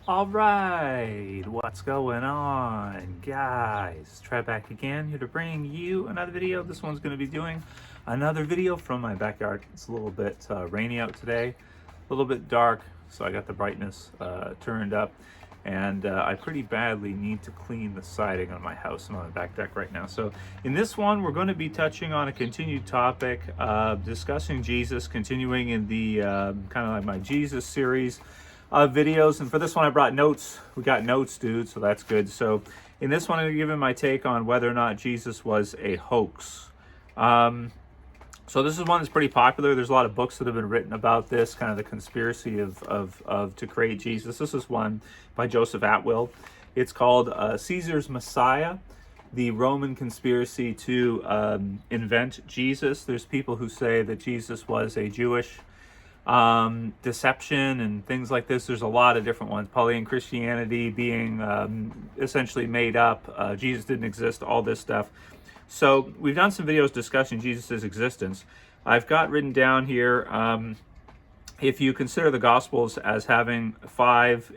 All right, what's going on, guys? Trev back again, here to bring you another video. This one's going to be doing another video from my backyard. It's a little bit rainy out today, a little bit dark, so I got the brightness turned up, and I pretty badly need to clean the siding on my house. I'm on the back deck right now. So in this one, we're going to be touching on a continued topic, discussing Jesus, continuing in the kind of like my Jesus series videos. And for this one I brought notes. We got notes, dude, so that's good. So in this one I'm going to give him my take on whether or not Jesus was a hoax. So this is one that's pretty popular. There's a lot of books that have been written about this, kind of the conspiracy of to create Jesus. This is one by Joseph Atwill. It's called Caesar's Messiah, the Roman conspiracy to invent Jesus. There's people who say that Jesus was a Jewish deception and things like this. There's a lot of different ones. Pauline Christianity being essentially made up. Jesus didn't exist, all this stuff. So we've done some videos discussing Jesus' existence. I've got written down here, if you consider the Gospels as having five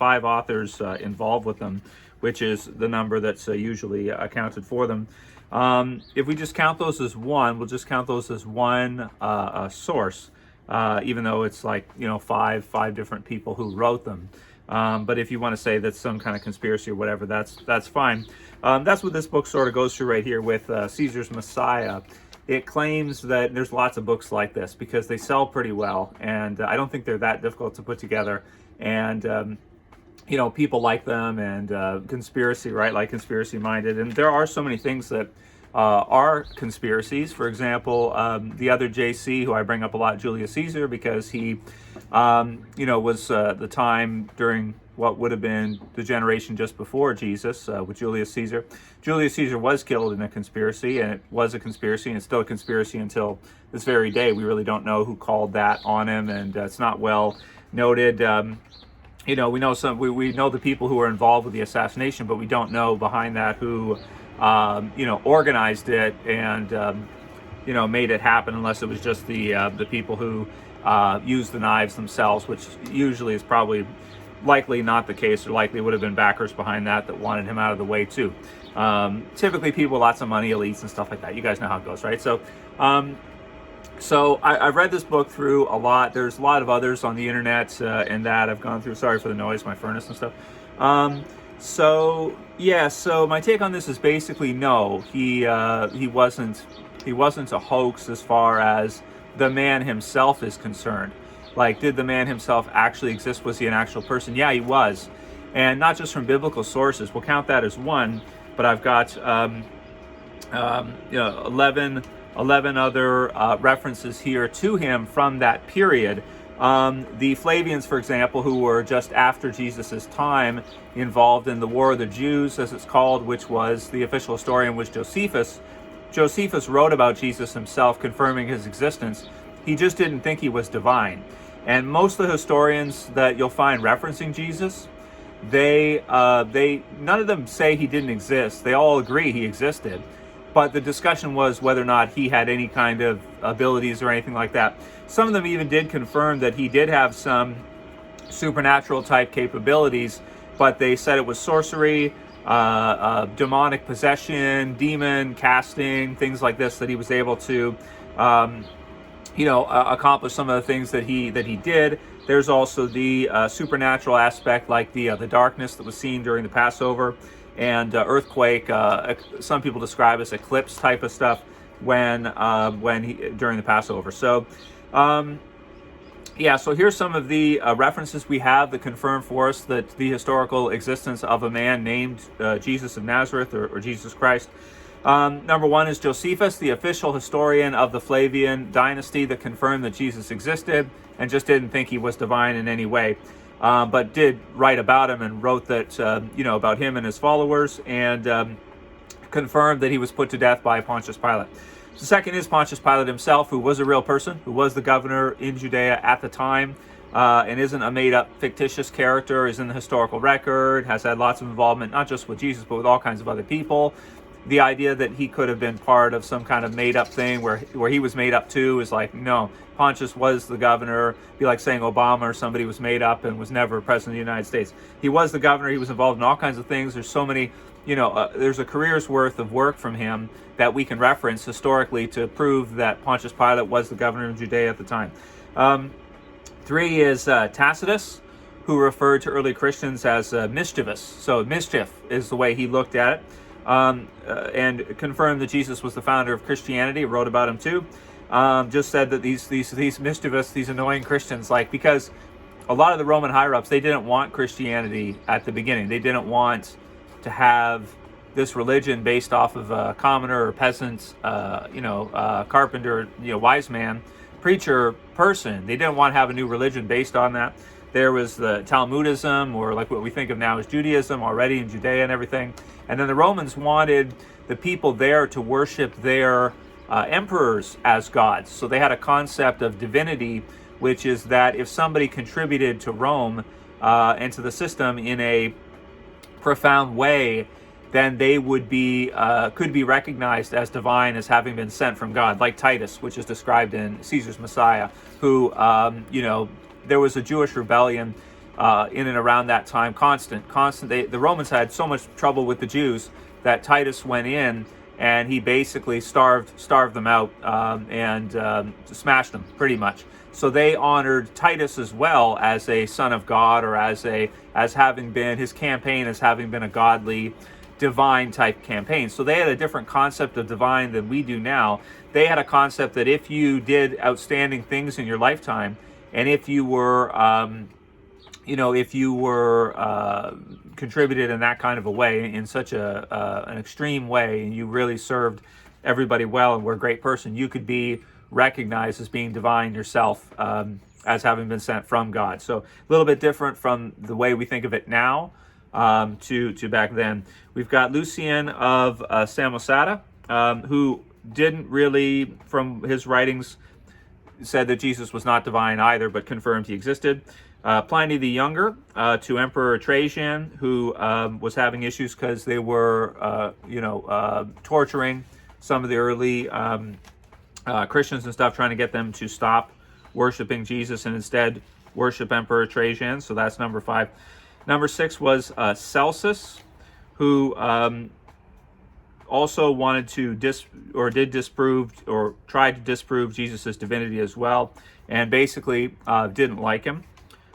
authors involved with them, which is the number that's usually accounted for them. If we just count those as one, we'll just count those as one source. Even though it's like, you know, five different people who wrote them. But if you want to say that's some kind of conspiracy or whatever, that's fine. That's what this book sort of goes through right here with Caesar's Messiah. It claims that there's lots of books like this because they sell pretty well, and I don't think they're that difficult to put together. And you know, people like them, and conspiracy, right? Like conspiracy minded, and there are so many things that are conspiracies. For example, the other JC, who I bring up a lot, Julius Caesar, because he, you know, was the time during what would have been the generation just before Jesus with Julius Caesar. Julius Caesar was killed in a conspiracy, and it was a conspiracy, and it's still a conspiracy until this very day. We really don't know who called that on him, and it's not well noted. You know, we know we know the people who were involved with the assassination, but we don't know behind that who you know, organized it and you know, made it happen, unless it was just the people who used the knives themselves, which usually is probably likely not the case, or likely would have been backers behind that wanted him out of the way too. Typically people with lots of money, elites and stuff like that. You guys know how it goes, right? So I've read this book through a lot. There's a lot of others on the internet and that I've gone through. Sorry for the noise, my furnace and stuff. So yeah, so my take on this is basically no, he wasn't a hoax as far as the man himself is concerned. Like, did the man himself actually exist? Was he an actual person? Yeah, he was, and not just from biblical sources. We'll count that as one, but I've got you know, 11 other references here to him from that period. The Flavians, for example, who were just after Jesus' time, involved in the War of the Jews, as it's called, which was, the official historian was Josephus. Josephus wrote about Jesus himself, confirming his existence. He just didn't think he was divine. And most of the historians that you'll find referencing Jesus, they none of them say he didn't exist. They all agree he existed. But the discussion was whether or not he had any kind of abilities or anything like that. Some of them even did confirm that he did have some supernatural type capabilities, but they said it was sorcery, demonic possession, demon casting, things like this, that he was able to, you know, accomplish some of the things that he did. There's also the supernatural aspect, like the darkness that was seen during the Passover, and earthquake. Some people describe as eclipse type of stuff when during the Passover. So yeah, so here's some of the references we have that confirm for us that the historical existence of a man named Jesus of Nazareth, or Jesus Christ. Number one is Josephus, the official historian of the Flavian dynasty, that confirmed that Jesus existed and just didn't think he was divine in any way. But did write about him and wrote that, you know, about him and his followers, and confirmed that he was put to death by Pontius Pilate. The second is Pontius Pilate himself, who was a real person, who was the governor in Judea at the time, and isn't a made-up fictitious character, is in the historical record, has had lots of involvement, not just with Jesus, but with all kinds of other people. the idea that he could have been part of some kind of made-up thing where he was made up too is like, no, Pontius was the governor. It'd be like saying Obama or somebody was made up and was never president of the United States. He was the governor. He was involved in all kinds of things. There's so many, there's a career's worth of work from him that we can reference historically to prove that Pontius Pilate was the governor of Judea at the time. 3 is Tacitus, who referred to early Christians as mischievous. So mischief is the way he looked at it, and confirmed that Jesus was the founder of Christianity. Wrote about him too. Just said that these mischievous, these annoying Christians, because a lot of the Roman higher-ups, they didn't want Christianity at the beginning. They didn't want to have this religion based off of a commoner or peasant, carpenter, wise man, preacher person. They didn't want to have a new religion based on that. There was the Talmudism, or like what we think of now as Judaism, already in Judea and everything. And then the Romans wanted the people there to worship their emperors as gods. So they had a concept of divinity, which is that if somebody contributed to Rome and to the system in a profound way, then they would be could be recognized as divine, as having been sent from God, like Titus, which is described in Caesar's Messiah, who there was a Jewish rebellion in and around that time, constant. The Romans had so much trouble with the Jews that Titus went in and he basically starved them out and smashed them pretty much. So they honored Titus as well as a son of God, or as having been, his campaign as having been a godly, divine type campaign. So they had a different concept of divine than we do now. They had a concept that if you did outstanding things in your lifetime, and if you were, contributed in that kind of a way, in such an extreme way, and you really served everybody well and were a great person, you could be recognized as being divine yourself, as having been sent from God. So a little bit different from the way we think of it now to back then. We've got Lucian of Samosata, who didn't really, from his writings, said that Jesus was not divine either, but confirmed he existed. Pliny the Younger to Emperor Trajan, who was having issues because they were, torturing some of the early Christians and stuff, trying to get them to stop worshiping Jesus and instead worship Emperor Trajan. So that's number 5. Number 6 was Celsus, who also wanted to tried to disprove Jesus' divinity as well, and basically didn't like him,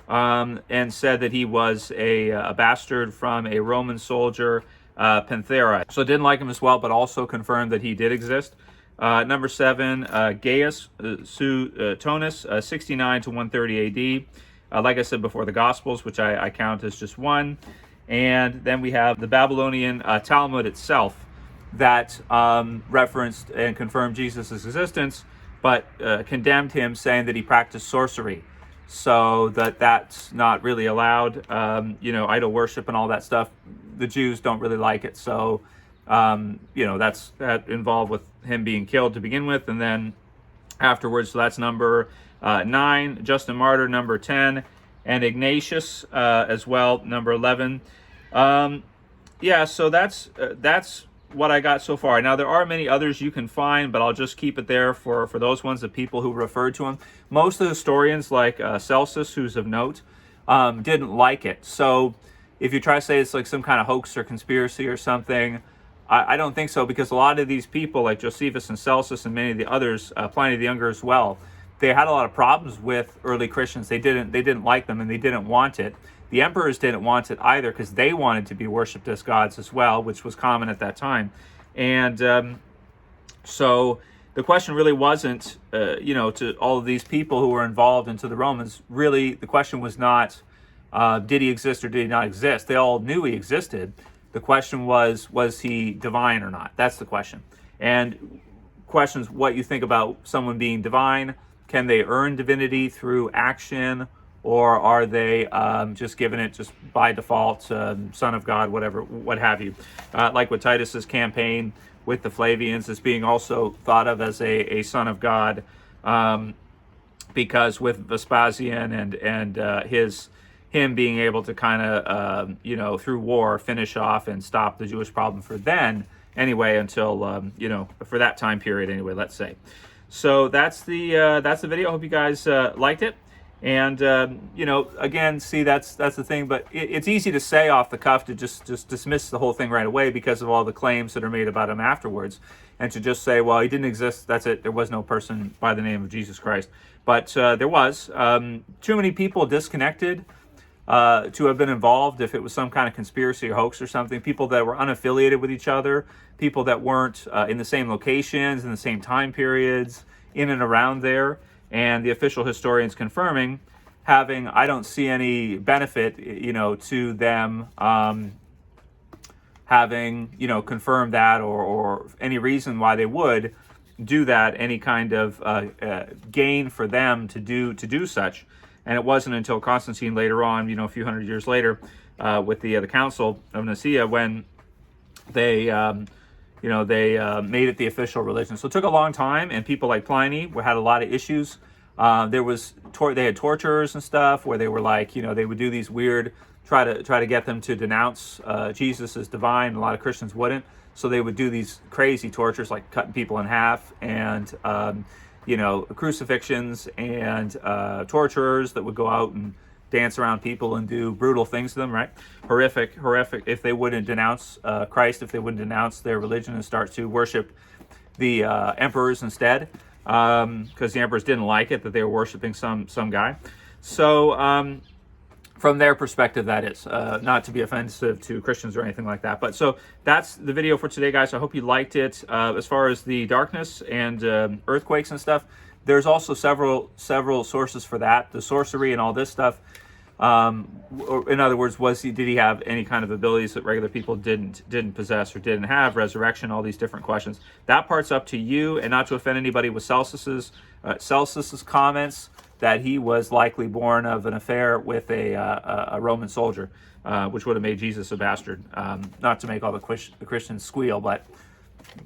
and said that he was a bastard from a Roman soldier, Panthera. So didn't like him as well, but also confirmed that he did exist. Number 7, Gaius Suetonius, 69 to 130 AD. Like I said before, the Gospels, which I count as just one. And then we have the Babylonian Talmud itself that referenced and confirmed Jesus' existence, but condemned him, saying that he practiced sorcery. So that's not really allowed. Idol worship and all that stuff, the Jews don't really like it. So, that's involved with him being killed to begin with, and then afterwards. So that's number 9. Justin Martyr, number 10, and Ignatius as well, number 11. So that's what I got so far. Now, there are many others you can find, but I'll just keep it there for those ones, the people who referred to him. Most of the historians, like Celsus, who's of note, didn't like it. So if you try to say it's like some kind of hoax or conspiracy or something, I don't think so, because a lot of these people, like Josephus and Celsus and many of the others, Pliny the Younger as well, they had a lot of problems with early Christians. They didn't like them, and they didn't want it. The emperors didn't want it either, because they wanted to be worshipped as gods as well, which was common at that time. And so the question really wasn't, to all of these people who were involved and to the Romans, really the question was not, did he exist or did he not exist? They all knew he existed. The question was he divine or not? That's the question. And questions what you think about someone being divine. Can they earn divinity through action, or are they just given it just by default, son of God, whatever, what have you? Like with Titus's campaign with the Flavians as being also thought of as a son of God, because with Vespasian and him being able to kind of, through war, finish off and stop the Jewish problem for then, anyway, until for that time period anyway, let's say. So that's the video. I hope you guys liked it. And again, see, that's the thing. But it's easy to say off the cuff to just dismiss the whole thing right away because of all the claims that are made about him afterwards, and to just say, well, he didn't exist. That's it. There was no person by the name of Jesus Christ. But there was too many people disconnected to have been involved. If it was some kind of conspiracy or hoax or something, people that were unaffiliated with each other, people that weren't in the same locations, in the same time periods, in and around there. And the official historians confirming, I don't see any benefit, to them having, confirmed that, or any reason why they would do that, any kind of gain for them to do such. And it wasn't until Constantine later on, a few hundred years later, with the Council of Nicaea, when they made it the official religion. So it took a long time, and people like Pliny had a lot of issues. They had tortures and stuff where they were like, they would do these weird, try to get them to denounce Jesus as divine. A lot of Christians wouldn't, so they would do these crazy tortures like cutting people in half, and crucifixions, and torturers that would go out and dance around people and do brutal things to them, right? Horrific, if they wouldn't denounce Christ, if they wouldn't denounce their religion and start to worship the emperors instead, because the emperors didn't like it that they were worshiping some guy. So from their perspective, that is not to be offensive to Christians or anything like that. But so that's the video for today, guys. I hope you liked it. As far as the darkness and earthquakes and stuff, there's also several sources for that. The sorcery and all this stuff. In other words, did he have any kind of abilities that regular people didn't possess or didn't have? Resurrection, all these different questions. That part's up to you, and not to offend anybody with Celsus's comments that he was likely born of an affair with a Roman soldier, which would have made Jesus a bastard. Not to make all the Christians squeal, but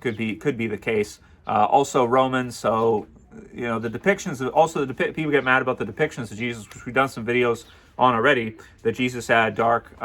could be the case. Also Romans, so the depictions. Also, people get mad about the depictions of Jesus, which we've done some videos on already. That Jesus had dark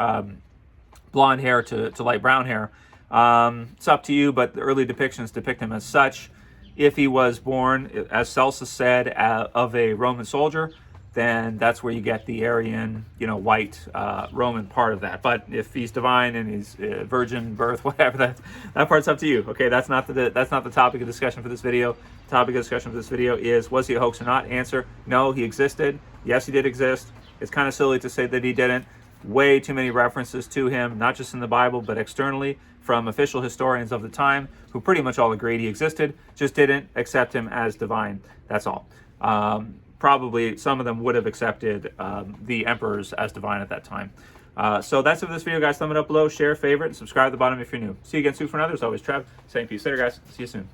blonde hair to light brown hair. It's up to you, but the early depictions depict him as such. If he was born, as Celsus said, of a Roman soldier, then that's where you get the Aryan, white Roman part of that. But if he's divine and he's virgin birth, whatever, that part's up to you. Okay, that's not the topic of discussion for this video. The topic of discussion for this video is, was he a hoax or not? Answer: no, he existed. Yes, he did exist. It's kind of silly to say that he didn't. Way too many references to him, not just in the Bible, but externally from official historians of the time, who pretty much all agreed he existed, just didn't accept him as divine. That's all. Probably some of them would have accepted the emperors as divine at that time. So that's it for this video, guys. Thumb it up below, share, favorite, and subscribe at the bottom if you're new. See you again soon for another. As always, Trev, saying peace later, guys. See you soon.